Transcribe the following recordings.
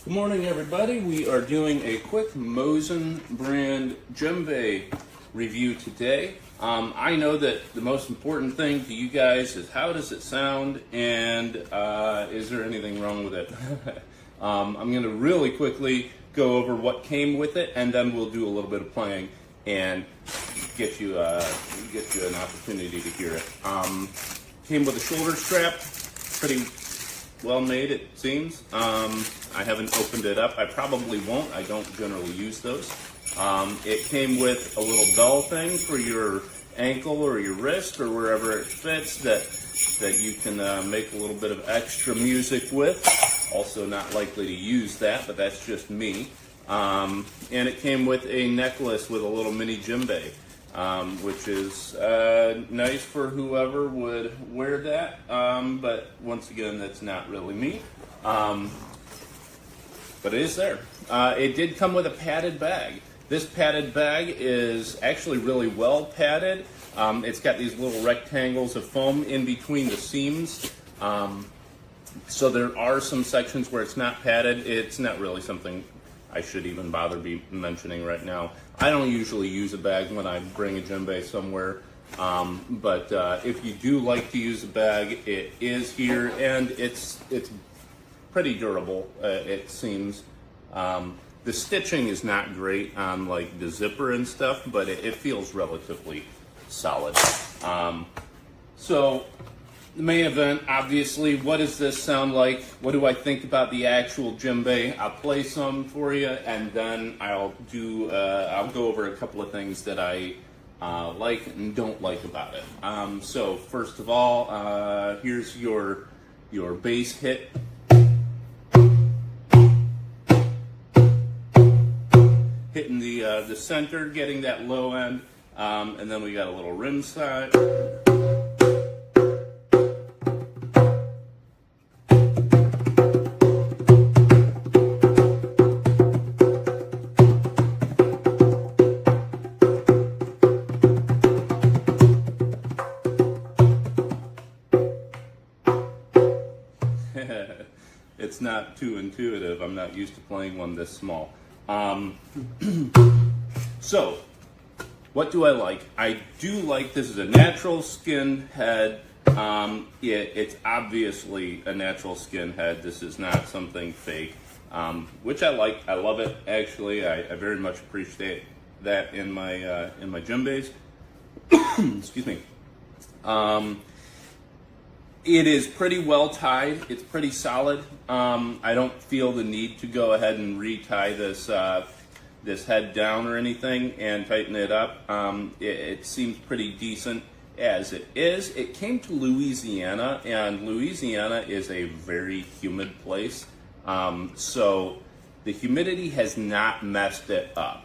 Good morning, everybody. We are doing a quick MOSEN brand Djembe review today. I know that the most important thing to you guys is how does it sound and is there anything wrong with it? I'm going to really quickly go over what came with it, and then we'll do a little bit of playing and get you an opportunity to hear it. Came with a shoulder strap, pretty well made, it seems. I haven't opened it up. I probably won't. I don't generally use those. It came with a little bell thing for your ankle or your wrist or wherever it fits that you can make a little bit of extra music with. Also not likely to use that, but that's just me. And it came with a necklace with a little mini djembe, which is nice for whoever would wear that. But once again, that's not really me. But it is there. It did come with a padded bag. This padded bag is actually really well padded. It's got these little rectangles of foam in between the seams. So there are some sections where it's not padded. It's not really something I should even bother be mentioning right now. I don't usually use a bag when I bring a djembe somewhere. But if you do like to use a bag, it is here, and it's pretty durable, it seems. The stitching is not great on like the zipper and stuff, but it feels relatively solid. So the main event, obviously, what does this sound like? What do I think about the actual djembe? I'll play some for you, and then I'll go over a couple of things that I like and don't like about it. So first of all, here's your bass hit. Hitting the center, getting that low end, and then we got a little rim side. It's not too intuitive. I'm not used to playing one this small. So, what do I like? I do like this is a natural skin head. It's obviously a natural skin head. This is not something fake, which I like. I love it, actually. I very much appreciate that in my djembes. Excuse me. It is pretty well tied. It's pretty solid. I don't feel the need to go ahead and retie this head down or anything and tighten it up. It seems pretty decent as it is. It came to Louisiana, and Louisiana is a very humid place. So the humidity has not messed it up.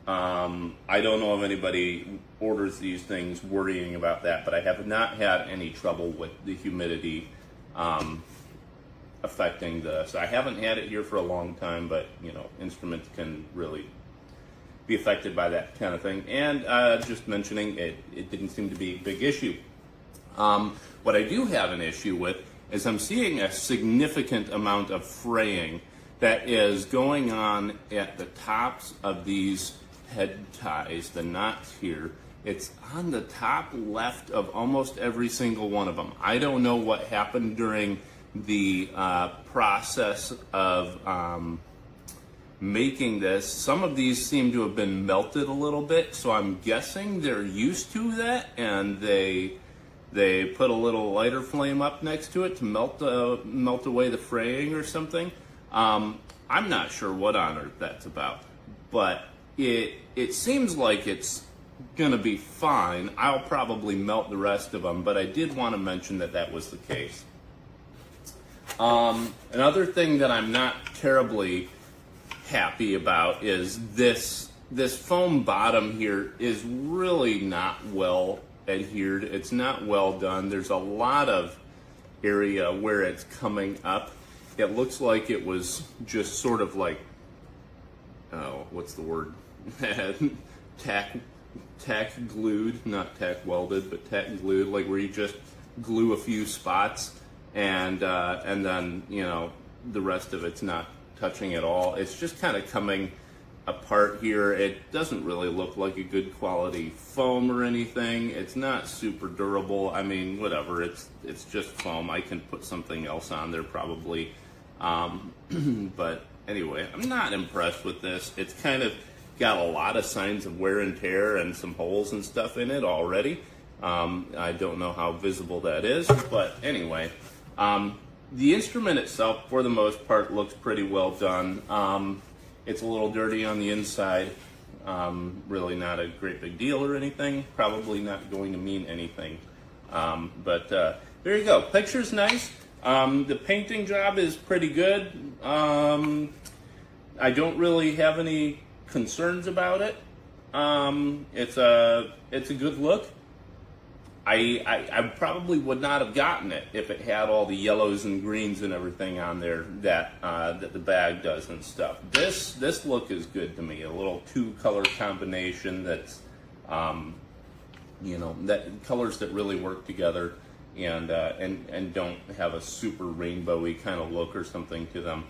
I don't know if anybody orders these things worrying about that, but I have not had any trouble with the humidity affecting this. I haven't had it here for a long time, but you know, instruments can really be affected by that kind of thing. And just mentioning it didn't seem to be a big issue. What I do have an issue with is I'm seeing a significant amount of fraying that is going on at the tops of these head ties, the knots here. It's on the top left of almost every single one of them. I don't know what happened during the process of making this. Some of these seem to have been melted a little bit, so I'm guessing they're used to that, and they put a little lighter flame up next to it to melt away the fraying or something. I'm not sure what on earth that's about, but it seems like it's gonna be fine. I'll probably melt the rest of them, but I did want to mention that was the case. Another thing that I'm not terribly happy about is this foam bottom here is really not well adhered. It's not well done. There's a lot of area where it's coming up. It looks like it was just sort of like, oh, what's the word? tack glued, not tack welded, but tack glued, like where you just glue a few spots and then, you know, the rest of it's not touching at all. It's just kind of coming apart here. It doesn't really look like a good quality foam or anything. It's not super durable. I mean, whatever, it's just foam. I can put something else on there probably. But anyway, I'm not impressed with this. It's kind of got a lot of signs of wear and tear and some holes and stuff in it already. I don't know how visible that is, but anyway, the instrument itself, for the most part, looks pretty well done. It's a little dirty on the inside. Really not a great big deal or anything. Probably not going to mean anything. But there you go. Picture's nice. The painting job is pretty good. I don't really have any concerns about it. It's a good look. I probably would not have gotten it if it had all the yellows and greens and everything on there that the bag does and stuff. This look is good to me. A little 2-color combination that's that colors that really work together and don't have a super rainbowy kind of look or something to them.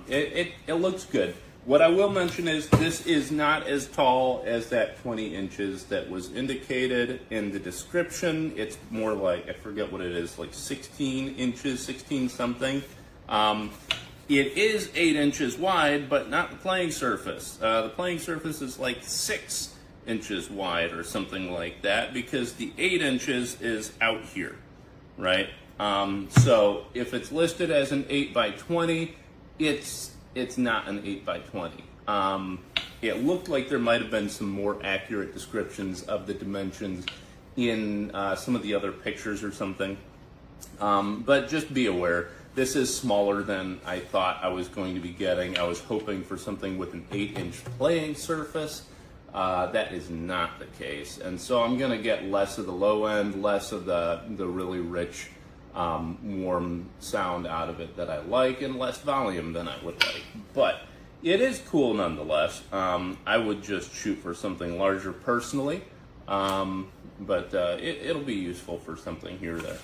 It looks good. What I will mention is this is not as tall as that 20 inches that was indicated in the description. It's more like, I forget what it is, like 16 inches, 16 something. It is 8 inches wide, but not the playing surface. The playing surface is like 6 inches wide or something like that, because the 8 inches is out here, right? So if it's listed as an 8 by 20, it's not an 8 by 20. It looked like there might have been some more accurate descriptions of the dimensions in some of the other pictures or something. But just be aware, this is smaller than I thought I was going to be getting. I was hoping for something with an 8-inch playing surface. That is not the case. And so I'm going to get less of the low end, less of the really rich warm sound out of it that I like, and less volume than I would like. But it is cool nonetheless. I would just shoot for something larger personally, but it'll be useful for something here or there.